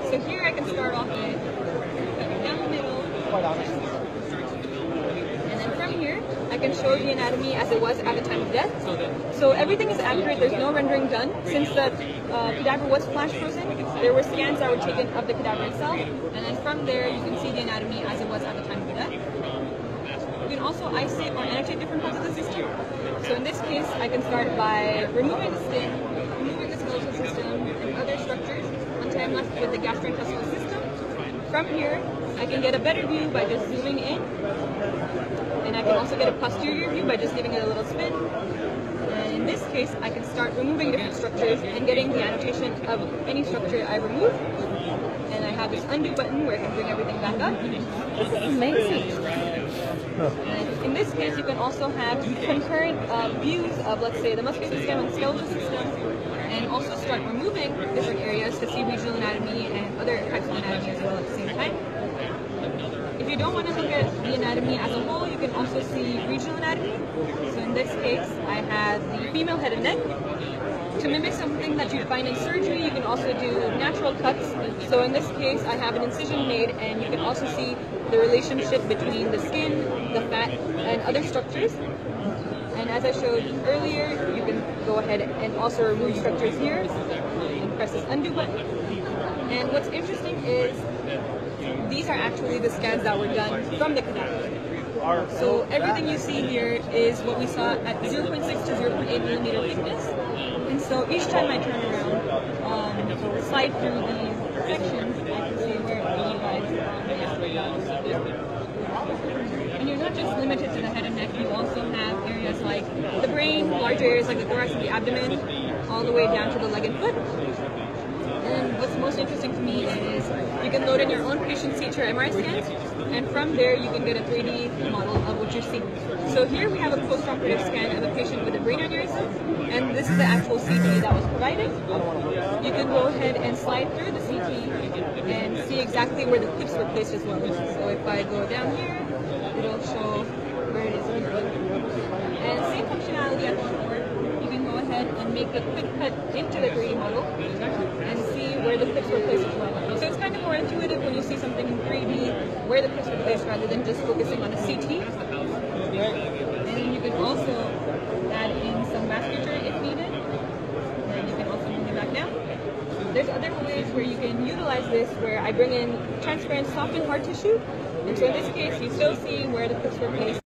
So here I can start off with down the middle, and then from here I can show the anatomy as it was at the time of death. So everything is accurate, there's no rendering done. Since the cadaver was flash frozen, there were scans that were taken of the cadaver itself, and then from there you can see the anatomy as it was at the time of the death. You can also isolate or annotate different parts of the system. So in this case, I can start by removing the skin, removing the skeletal system, and other structures until I'm left with the gastrointestinal system. From here, I can get a better view by just zooming in, and I can also get a posterior view by just giving it a little spin. And in this case, I can start removing different structures and getting the annotation of any structure I remove. And I have this undo button where I can bring everything back up. This is amazing. And in this case, you can also have concurrent views of, let's say, the muscular system and skeletal system, and also start removing different areas to see regional anatomy and other types of anatomy as well at the same time. If you don't want to look at the anatomy as a whole, you can also see regional anatomy. So in this case, I have the female head and neck. To mimic something that you'd find in surgery, you can also do natural cuts. So in this case, I have an incision made, and you can also see the relationship between the skin, the fat, and other structures. And as I showed earlier, you can go ahead and also remove structures here and press this undo button. And what's interesting is these are actually the scans that were done from the cadaver. So everything you see here is what we saw at 0.6 to 0.8 millimeter thickness. And so each time I turn around, slide through these sections, I can see where you guys and you're not just limited to the head and neck, you also have areas like the brain, larger areas like the thorax and the abdomen, all the way down to the leg and foot. And what's most interesting to me is you can load in your own patient's CT or MRI scans, and from there you can get a 3D model of what you're seeing. So here we have a post-operative scan of a patient with a brain aneurysm, and this is the actual CT that was provided. You can go ahead and slide through the CT and see exactly where the clips were placed as well. So if I go down here, it'll show where it is here. And same functionality as before. You can go ahead and make a quick cut into the 3D model and see where the clips were placed as well. So it's kind of more intuitive when you see something in 3D, where the clips were placed rather than just focusing on a CT. And you can also add in some vasculature if needed. And you can also bring it back down. There's other ways where you can utilize this, where I bring in transparent soft and hard tissue. And so in this case, you still see where the clips were placed.